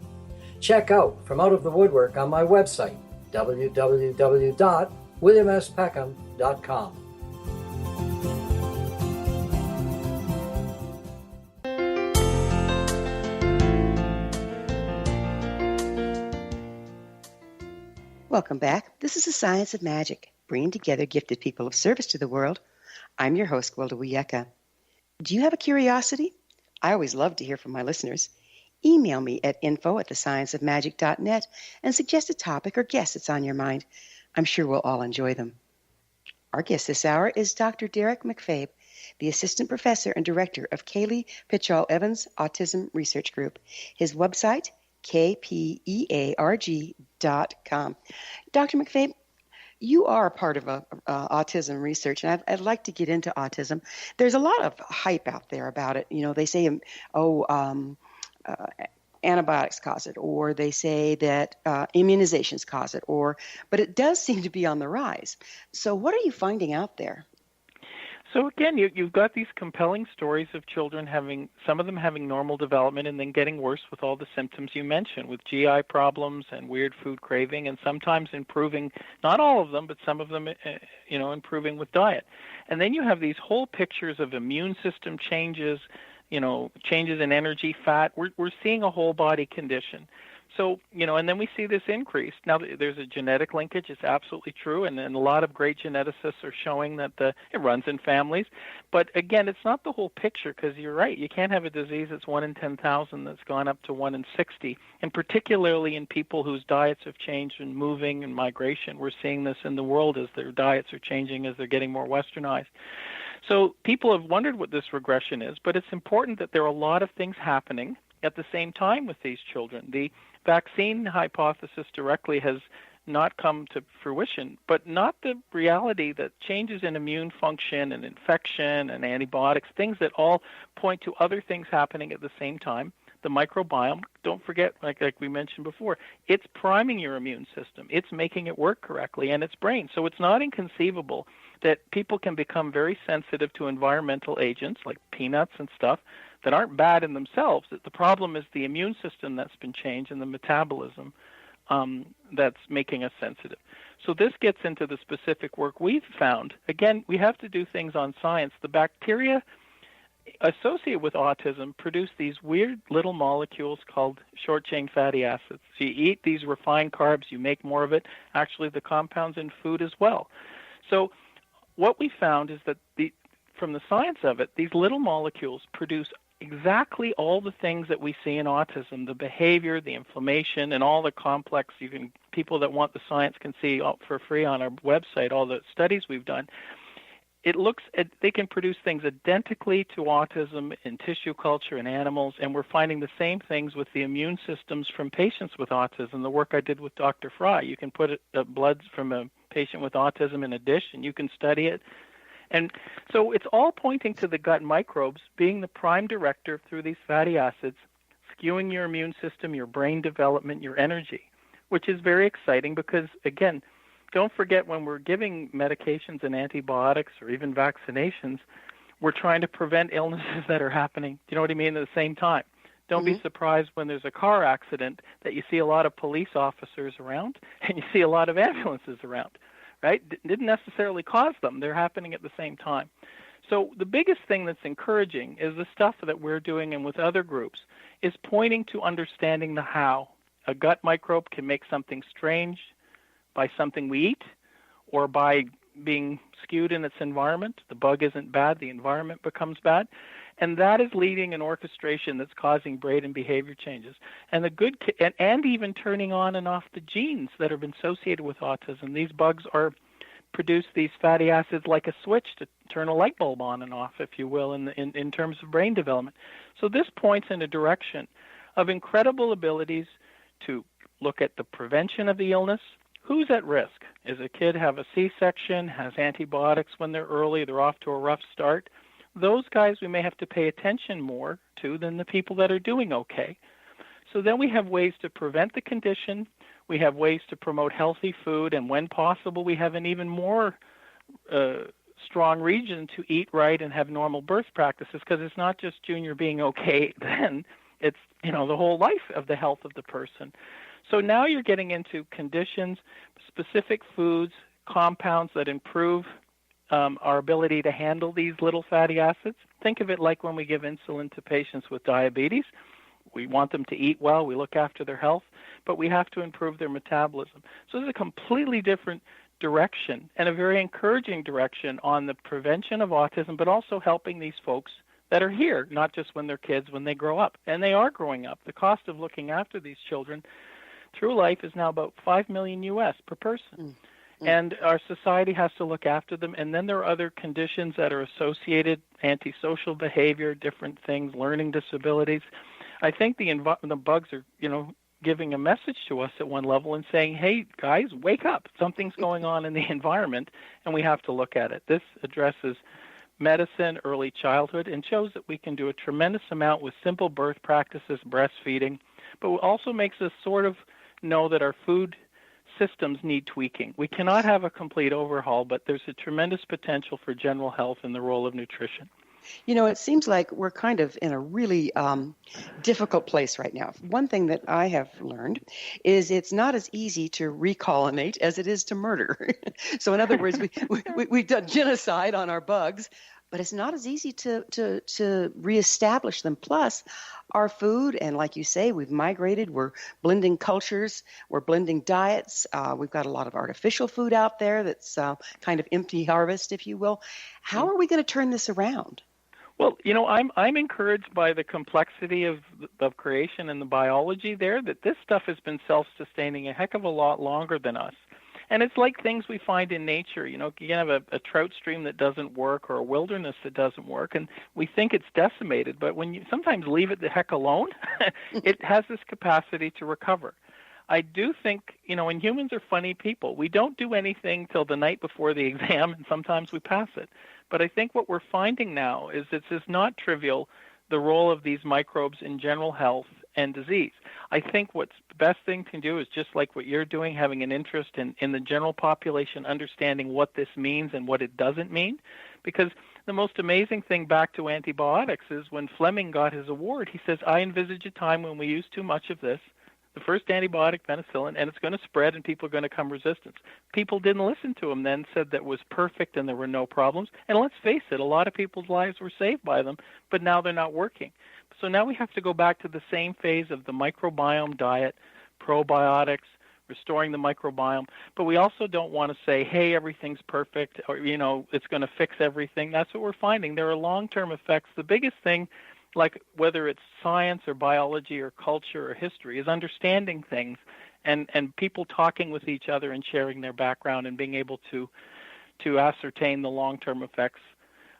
Check out From Out of the Woodwork on my website, www.williamspeckham.com. Welcome back. This is the Science of Magic, bringing together gifted people of service to the world. I'm your host, Gwilda Wiyaka. Do you have a curiosity? I always love to hear from my listeners. Email me at info@thescienceofmagic.net and suggest a topic or guest that's on your mind. I'm sure we'll all enjoy them. Our guest this hour is Dr. Derrick MacFabe, the Assistant Professor and Director of Kilee Patchell-Evans Autism Research Group. His website, kpearg.com. Dr. MacFabe, you are a part of autism research, and I'd like to get into autism. There's a lot of hype out there about it. You know, they say, antibiotics cause it, or they say that immunizations cause it, but it does seem to be on the rise. So what are you finding out there? So again, you've got these compelling stories of children some of them having normal development and then getting worse with all the symptoms you mentioned, with GI problems and weird food craving, and sometimes improving, not all of them, but some of them, improving with diet. And then you have these whole pictures of immune system changes, changes in energy, fat. We're seeing a whole body condition. So, and then we see this increase. Now, there's a genetic linkage. It's absolutely true, and a lot of great geneticists are showing that it runs in families. But, again, it's not the whole picture, because you're right. You can't have a disease that's 1 in 10,000 that's gone up to 1 in 60, and particularly in people whose diets have changed and moving and migration. We're seeing this in the world as their diets are changing, as they're getting more westernized. So people have wondered what this regression is, but it's important that there are a lot of things happening at the same time with these children. The vaccine hypothesis directly has not come to fruition, but not the reality that changes in immune function and infection and antibiotics, things that all point to other things happening at the same time. The microbiome, don't forget, like we mentioned before, it's priming your immune system. It's making it work correctly, and it's brain. So it's not inconceivable that people can become very sensitive to environmental agents like peanuts and stuff that aren't bad in themselves. The problem is the immune system that's been changed and the metabolism that's making us sensitive. So this gets into the specific work we've found. Again, we have to do things on science. The bacteria associated with autism produce these weird little molecules called short-chain fatty acids. So you eat these refined carbs, you make more of it, actually the compounds in food as well. So what we found is that from the science of it, these little molecules produce exactly all the things that we see in autism, the behavior, the inflammation, and all the complex, people that want the science can see for free on our website, all the studies we've done. They can produce things identically to autism in tissue culture in animals, and we're finding the same things with the immune systems from patients with autism. The work I did with Dr. Fry, you can put blood from a patient with autism in a dish, and you can study it. And so it's all pointing to the gut microbes being the prime director through these fatty acids, skewing your immune system, your brain development, your energy, which is very exciting because, again, don't forget when we're giving medications and antibiotics or even vaccinations, we're trying to prevent illnesses that are happening, do you know what I mean, at the same time. Don't be surprised when there's a car accident that you see a lot of police officers around and you see a lot of ambulances around, right? Didn't necessarily cause them. They're happening at the same time. So the biggest thing that's encouraging is the stuff that we're doing and with other groups is pointing to understanding the how. A gut microbe can make something strange by something we eat or by being skewed in its environment. The bug isn't bad, the environment becomes bad. And that is leading an orchestration that's causing brain and behavior changes. And and even turning on and off the genes that have been associated with autism. These bugs produce these fatty acids like a switch to turn a light bulb on and off, if you will, in terms of brain development. So this points in a direction of incredible abilities to look at the prevention of the illness. Who's at risk? Is a kid have a C-section, has antibiotics when they're early, they're off to a rough start? Those guys we may have to pay attention more to than the people that are doing okay. So then we have ways to prevent the condition. We have ways to promote healthy food, and when possible, we have an even more strong reason to eat right and have normal birth practices, because it's not just Junior being okay then, it's, the whole life of the health of the person. So now you're getting into conditions, specific foods, compounds that improve our ability to handle these little fatty acids. Think of it like when we give insulin to patients with diabetes. We want them to eat well, we look after their health, but we have to improve their metabolism. So it's a completely different direction, and a very encouraging direction on the prevention of autism, but also helping these folks that are here, not just when they're kids, when they grow up. And they are growing up. The cost of looking after these children through life is now about $5 million US per person. And our society has to look after them. And then there are other conditions that are associated, antisocial behavior, different things, learning disabilities. I think the bugs are, giving a message to us at one level and saying, hey, guys, wake up. Something's going on in the environment, and we have to look at it. This addresses medicine, early childhood, and shows that we can do a tremendous amount with simple birth practices, breastfeeding, but it also makes us sort of know that our food systems need tweaking. We cannot have a complete overhaul, but there's a tremendous potential for general health in the role of nutrition. It seems like we're kind of in a really difficult place right now. One thing that I have learned is it's not as easy to recolonate as it is to murder. So in other words, we've done genocide on our bugs, but it's not as easy to reestablish them. Plus, our food, and like you say, we've migrated, we're blending cultures, we're blending diets. We've got a lot of artificial food out there that's kind of empty harvest, if you will. How are we going to turn this around? Well, I'm encouraged by the complexity of creation and the biology there, that this stuff has been self-sustaining a heck of a lot longer than us. And it's like things we find in nature. You can have a trout stream that doesn't work, or a wilderness that doesn't work, and we think it's decimated. But when you sometimes leave it the heck alone, it has this capacity to recover. I do think, and humans are funny people. We don't do anything till the night before the exam, and sometimes we pass it. But I think what we're finding now is it's not trivial, the role of these microbes in general health and disease. I think what's the best thing to do is just like what you're doing, having an interest in the general population, understanding what this means and what it doesn't mean. Because the most amazing thing back to antibiotics is when Fleming got his award, he says, I envisage a time when we use too much of this, the first antibiotic, penicillin, and it's going to spread and people are going to come resistance. People didn't listen to him then, said that was perfect and there were no problems. And let's face it, a lot of people's lives were saved by them, but now they're not working. So now we have to go back to the same phase of the microbiome diet, probiotics, restoring the microbiome. But we also don't want to say, hey, everything's perfect, or, it's going to fix everything. That's what we're finding. There are long-term effects. The biggest thing, like whether it's science or biology or culture or history, is understanding things and people talking with each other and sharing their background and being able to ascertain the long-term effects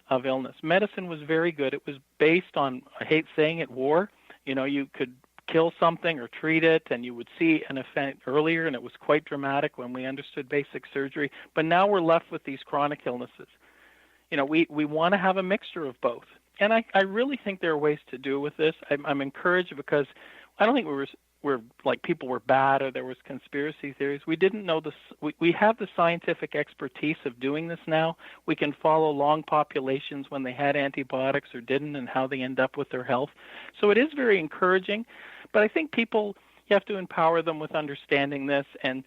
of illness. Medicine was very good. It was based on, I hate saying it, war. You could kill something or treat it, and you would see an effect earlier, and it was quite dramatic when we understood basic surgery. But now we're left with these chronic illnesses. We want to have a mixture of both. And I really think there are ways to do with this. I'm encouraged because I don't think we're like people were bad or there was conspiracy theories. We didn't know this. We have the scientific expertise of doing this now. We can follow long populations when they had antibiotics or didn't and how they end up with their health. So it is very encouraging. But I think you have to empower them with understanding this and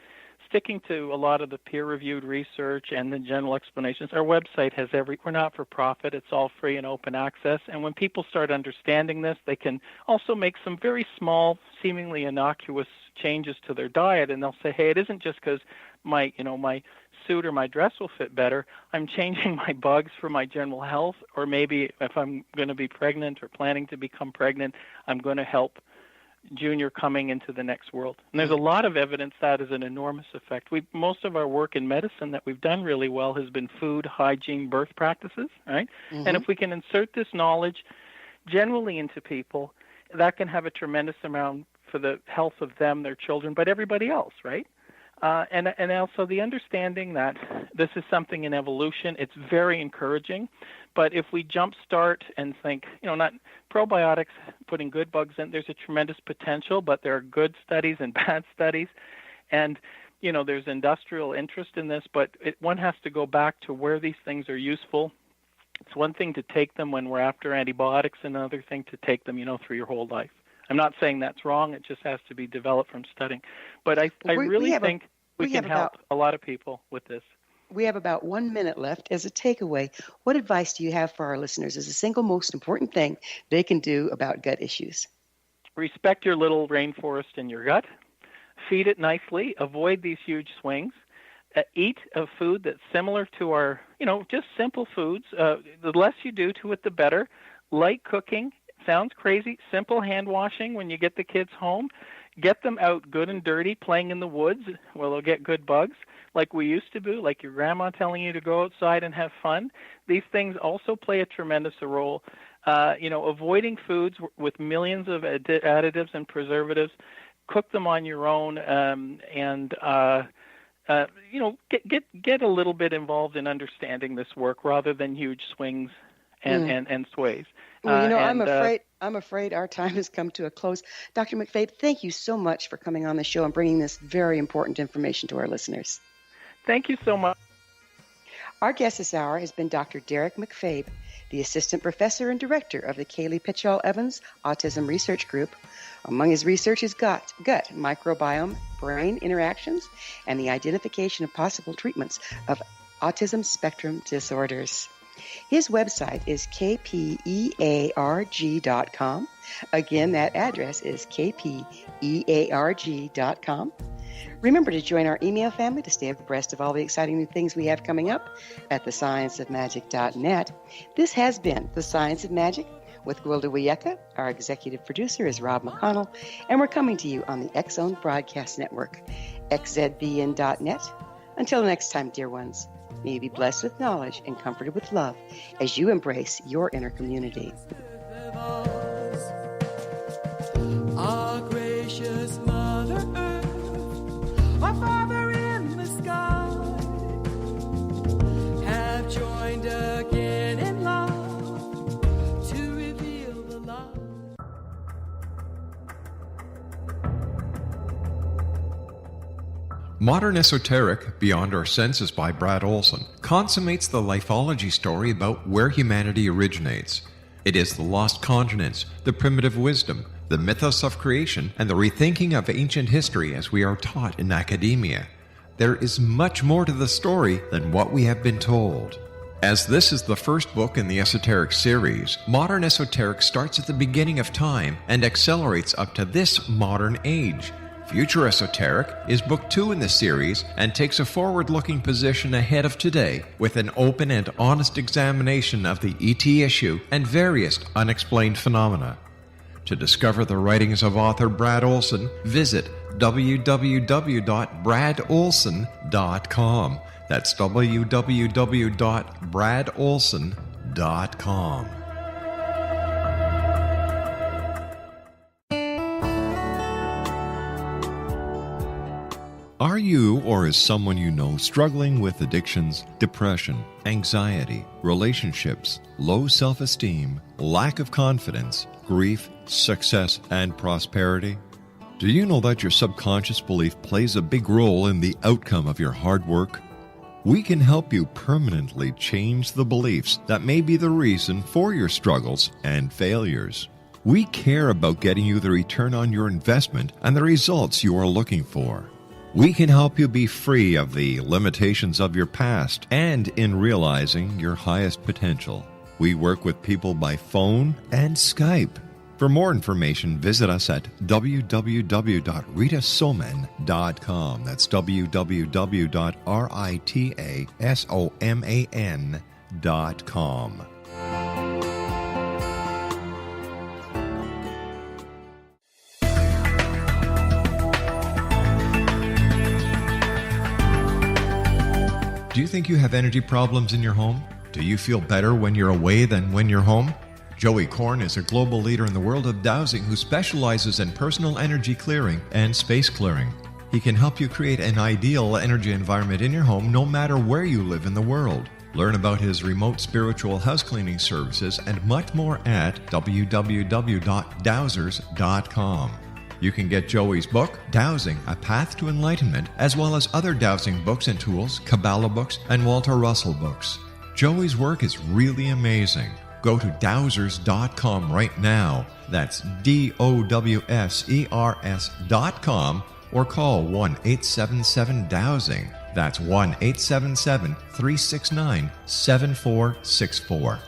sticking to a lot of the peer-reviewed research and the general explanations. Our website has we're not for profit. It's all free and open access. And when people start understanding this, they can also make some very small, seemingly innocuous changes to their diet. And they'll say, hey, it isn't just because my suit or my dress will fit better. I'm changing my bugs for my general health. Or maybe if I'm going to be pregnant or planning to become pregnant, I'm going to help Junior coming into the next world. And there's a lot of evidence that is an enormous effect. Most of our work in medicine that we've done really well has been food, hygiene, birth practices, right? Mm-hmm. And if we can insert this knowledge generally into people, that can have a tremendous amount for the health of them, their children, but everybody else, right? And also the understanding that this is something in evolution, it's very encouraging. But if we jumpstart and think, not probiotics, putting good bugs in, there's a tremendous potential, but there are good studies and bad studies. And there's industrial interest in this, but one has to go back to where these things are useful. It's one thing to take them when we're after antibiotics, and another thing to take them, through your whole life. I'm not saying that's wrong. It just has to be developed from studying. But I really think we can help a lot of people with this. We have about 1 minute left. As a takeaway, what advice do you have for our listeners as the single most important thing they can do about gut issues? Respect your little rainforest in your gut. Feed it nicely. Avoid these huge swings. Eat a food that's similar to our, just simple foods. The less you do to it, the better. Light cooking. Sounds crazy. Simple hand washing when you get the kids home. Get them out good and dirty, playing in the woods where they'll get good bugs, like we used to do, like your grandma telling you to go outside and have fun. These things also play a tremendous role. Avoiding foods with millions of additives and preservatives. Cook them on your own, get a little bit involved in understanding this work rather than huge swings and sways. Well, I'm afraid our time has come to a close. Dr. MacFabe, thank you so much for coming on the show and bringing this very important information to our listeners. Thank you so much. Our guest this hour has been Dr. Derrick MacFabe, the Assistant Professor and Director of the Kilee Patchell-Evans Autism Research Group. Among his research is gut microbiome-brain interactions and the identification of possible treatments of autism spectrum disorders. His website is kpearg.com. Again, that address is kpearg.com. Remember to join our email family to stay abreast of all the exciting new things we have coming up at thescienceofmagic.net. This has been The Science of Magic with Gwilda Wiyaka. Our executive producer is Rob McConnell, and we're coming to you on the X-Zone Broadcast Network, xzbn.net. Until next time, dear ones, may you be blessed with knowledge and comforted with love as you embrace your inner community. Our gracious Mother Earth, our Father in the sky, have joined again in love to reveal the light. Modern Esoteric, Beyond Our Senses by Brad Olson, consummates the lifeology story about where humanity originates. It is the lost continents, the primitive wisdom, the mythos of creation, and the rethinking of ancient history as we are taught in academia. There is much more to the story than what we have been told. As this is the first book in the Esoteric series, Modern Esoteric starts at the beginning of time and accelerates up to this modern age. Future Esoteric is book 2 in the series and takes a forward-looking position ahead of today with an open and honest examination of the ET issue and various unexplained phenomena. To discover the writings of author Brad Olson, visit www.bradolson.com. That's www.bradolson.com. Are you or is someone you know struggling with addictions, depression, anxiety, relationships, low self-esteem, lack of confidence, grief, success, and prosperity? Do you know that your subconscious belief plays a big role in the outcome of your hard work? We can help you permanently change the beliefs that may be the reason for your struggles and failures. We care about getting you the return on your investment and the results you are looking for. We can help you be free of the limitations of your past and in realizing your highest potential. We work with people by phone and Skype. For more information, visit us at www.ritasoman.com. That's www.ritasoman.com. Do you think you have energy problems in your home? Do you feel better when you're away than when you're home? Joey Korn is a global leader in the world of dowsing who specializes in personal energy clearing and space clearing. He can help you create an ideal energy environment in your home no matter where you live in the world. Learn about his remote spiritual house cleaning services and much more at www.dowsers.com. You can get Joey's book, Dowsing, A Path to Enlightenment, as well as other dowsing books and tools, Kabbalah books, and Walter Russell books. Joey's work is really amazing. Go to dowsers.com right now. That's DOWSERS.com, or call 1-877-DOWSING. That's 1-877-369-7464.